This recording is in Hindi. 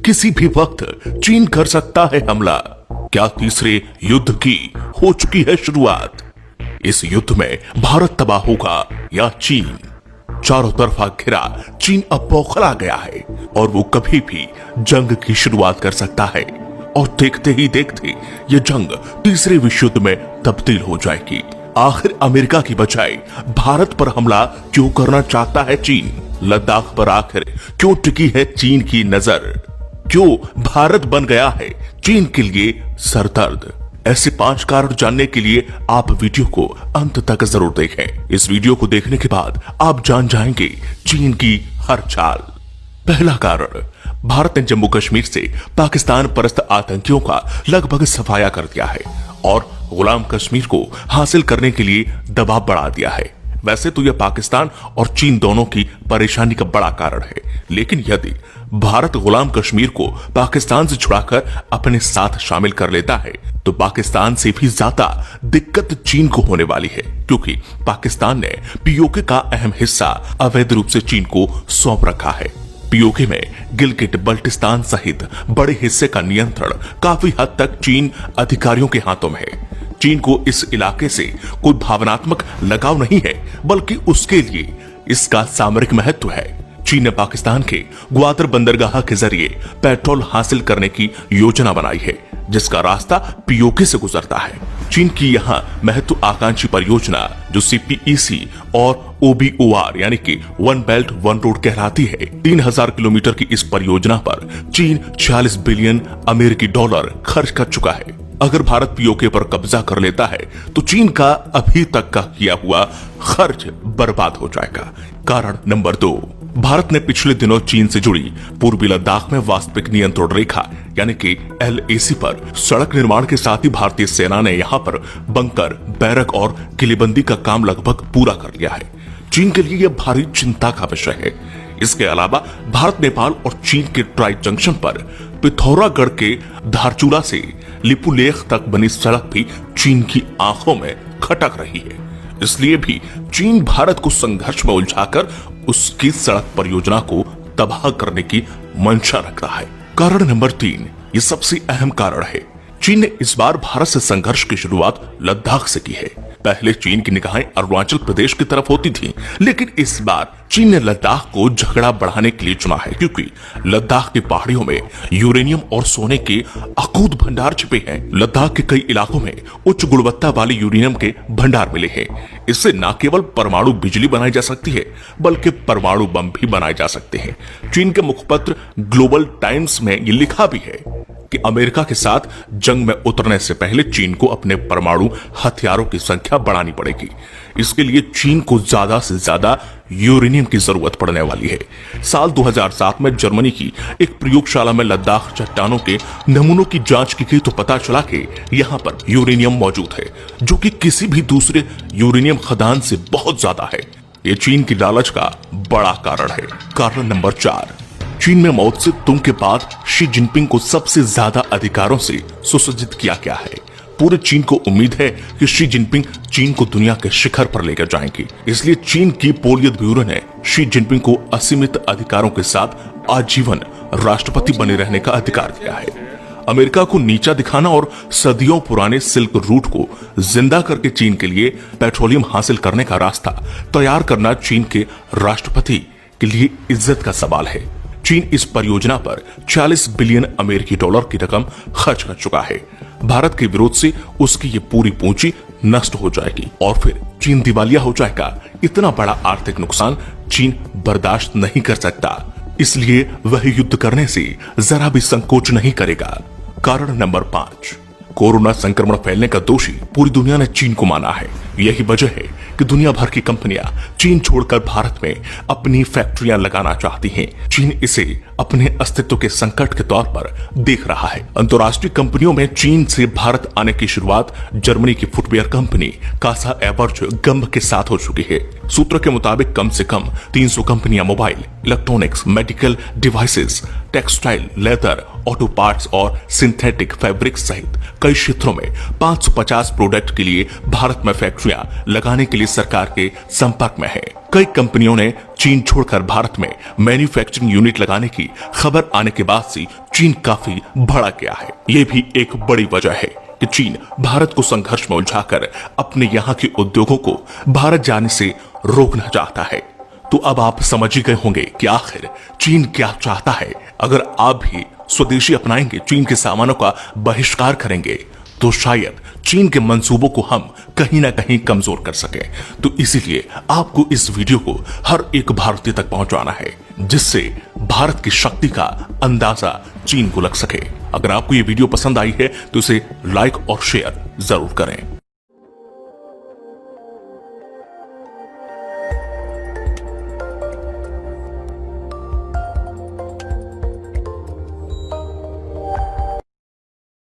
किसी भी वक्त चीन कर सकता है हमला। क्या तीसरे युद्ध की हो चुकी है शुरुआत? इस युद्ध में भारत तबाह होगा या चीन? चारों तरफा घिरा चीन अब बौखला गया है और वो कभी भी जंग की शुरुआत कर सकता है। और देखते ही देखते ये जंग तीसरे विश्व युद्ध में तब्दील हो जाएगी। आखिर अमेरिका की बजाय भारत पर हमला क्यों करना चाहता है चीन? लद्दाख पर आखिर क्यों टिकी है चीन की नजर? क्यों भारत बन गया है चीन के लिए सरदर्द? ऐसे 5 कारण जानने के लिए आप वीडियो को अंत तक जरूर देखें। इस वीडियो को देखने के बाद आप जान जाएंगे चीन की हर चाल। पहला कारण, भारत ने जम्मू कश्मीर से पाकिस्तान परस्त आतंकियों का लगभग सफाया कर दिया है और गुलाम कश्मीर को हासिल करने के लिए दबाव बढ़ा दिया है। वैसे तो यह पाकिस्तान और चीन दोनों की परेशानी का बड़ा कारण है, लेकिन यदि भारत गुलाम कश्मीर को पाकिस्तान से छुड़ाकर अपने साथ शामिल कर लेता है तो पाकिस्तान से भी ज्यादा दिक्कत चीन को होने वाली है, क्योंकि पाकिस्तान ने पीओके का अहम हिस्सा अवैध रूप से चीन को सौंप रखा है। पीओके में गिलगिट बल्टिस्तान सहित बड़े हिस्से का नियंत्रण काफी हद तक चीन अधिकारियों के हाथों में है। चीन को इस इलाके से कोई भावनात्मक लगाव नहीं है, बल्कि उसके लिए इसका सामरिक महत्व है। चीन ने पाकिस्तान के ग्वादर बंदरगाह के जरिए पेट्रोल हासिल करने की योजना बनाई है, जिसका रास्ता पीओके से गुजरता है। चीन की यहां महत्वाकांक्षी परियोजना जो सीपीईसी और ओबीओआर यानी कि वन बेल्ट वन रोड कहलाती है। 3000 किलोमीटर की इस परियोजना पर चीन 40 बिलियन अमेरिकी डॉलर खर्च कर चुका है। अगर भारत पीओके पर कब्जा कर लेता है तो चीन का अभी तक का किया हुआ खर्च बर्बाद हो जाएगा। कारण नंबर 2, भारत ने पिछले दिनों चीन से जुड़ी पूर्वी लद्दाख में वास्तविक नियंत्रण रेखा यानी कि LAC पर सड़क निर्माण के साथ ही भारतीय सेना ने यहां पर बंकर, बैरक और किलेबंदी का काम लगभग पूरा कर लिया है। चीन के लिए यह भारी चिंता का विषय है। इसके अलावा भारत, नेपाल और चीन के ट्राई जंक्शन पर पिथौरागढ़ के धारचूला से लिपुलेख तक बनी सड़क भी चीन की आंखों में खटक रही है। इसलिए भी चीन भारत को संघर्ष में उलझाकर उसकी सड़क परियोजना को तबाह करने की मंशा रख रहा है। कारण नंबर 3, ये सबसे अहम कारण है। चीन ने इस बार भारत से संघर्ष की शुरुआत लद्दाख से की है। पहले चीन की निगाहें अरुणाचल प्रदेश की तरफ होती थी, लेकिन इस बार चीन ने लद्दाख को झगड़ा बढ़ाने के लिए चुना है, क्योंकि लद्दाख की पहाड़ियों में यूरेनियम और सोने के अकूत भंडार छिपे हैं। लद्दाख के कई इलाकों में उच्च गुणवत्ता वाले यूरेनियम के भंडार मिले हैं। इससे न केवल परमाणु बिजली बनाई जा सकती है, बल्कि परमाणु बम भी बनाए जा सकते हैं। चीन के मुखपत्र ग्लोबल टाइम्स में ये लिखा भी है कि अमेरिका के साथ जंग में उतरने से पहले चीन को अपने परमाणु हथियारों की संख्या बढ़ानी पड़ेगी। इसके लिए चीन को ज्यादा से ज्यादा यूरेनियम की जरूरत पड़ने वाली है। साल 2007 में जर्मनी की एक प्रयोगशाला में लद्दाख चट्टानों के नमूनों की जांच की गई तो पता चला कि यहाँ पर यूरेनियम मौजूद है, जो कि किसी भी दूसरे यूरेनियम खदान से बहुत ज्यादा है। ये चीन की लालच का बड़ा कारण है। कारण नंबर 4, चीन में माओ त्से तुंग के बाद शी जिनपिंग को सबसे ज्यादा अधिकारों से सुसज्जित किया गया है। पूरे चीन को उम्मीद है कि शी जिनपिंग चीन को दुनिया के शिखर पर लेकर जाएंगी। इसलिए चीन की पोलियत ब्यूरो ने शी जिनपिंग को असीमित अधिकारों के साथ आजीवन राष्ट्रपति बने रहने का अधिकार दिया है। अमेरिका को नीचा दिखाना और सदियों पुराने सिल्क रूट को जिंदा करके चीन के लिए पेट्रोलियम हासिल करने का रास्ता तैयार करना चीन के राष्ट्रपति के लिए इज्जत का सवाल है। चीन इस परियोजना पर 40 बिलियन अमेरिकी डॉलर की रकम खर्च कर चुका है। भारत के विरोध से उसकी ये पूरी पूंजी नष्ट हो जाएगी और फिर चीन दिवालिया हो जाएगा। इतना बड़ा आर्थिक नुकसान चीन बर्दाश्त नहीं कर सकता, इसलिए वह युद्ध करने से जरा भी संकोच नहीं करेगा। कारण नंबर 5, कोरोना संक्रमण फैलने का दोषी पूरी दुनिया ने चीन को माना है। यही वजह है कि दुनिया भर की कंपनियां चीन छोड़कर भारत में अपनी फैक्ट्रियां लगाना चाहती हैं। चीन इसे अपने अस्तित्व के संकट के तौर पर देख रहा है। अंतर्राष्ट्रीय कंपनियों में चीन से भारत आने की शुरुआत जर्मनी की फुटवेयर कंपनी कासा एबर्ज गंभ के साथ हो चुकी है। सूत्र के मुताबिक कम से कम 300 कंपनियां mobile, electronics, medical devices, textile, leather, auto parts और सिंथेटिक फैब्रिक सहित कई क्षेत्रों में 550 प्रोडक्ट के लिए भारत में फैक्ट्रियां लगाने के लिए सरकार के संपर्क में है। कई कंपनियों ने चीन छोड़कर भारत में मैन्युफैक्चरिंग यूनिट लगाने की खबर आने के बाद से चीन काफी भड़क गया है। ये भी एक बड़ी वजह है कि चीन भारत को संघर्ष में उलझाकर अपने यहाँ के उद्योगों को भारत जाने से रोकना चाहता है। तो अब आप समझ ही गए होंगे कि आखिर चीन क्या चाहता है। अगर आप भी स्वदेशी अपनाएंगे, चीन के सामानों का बहिष्कार करेंगे, तो शायद चीन के मंसूबों को हम कहीं ना कहीं कमजोर कर सके। तो इसीलिए आपको इस वीडियो को हर एक भारतीय तक पहुंचाना है, जिससे भारत की शक्ति का अंदाजा चीन को लग सके। अगर आपको ये वीडियो पसंद आई है तो इसे लाइक और शेयर जरूर करें।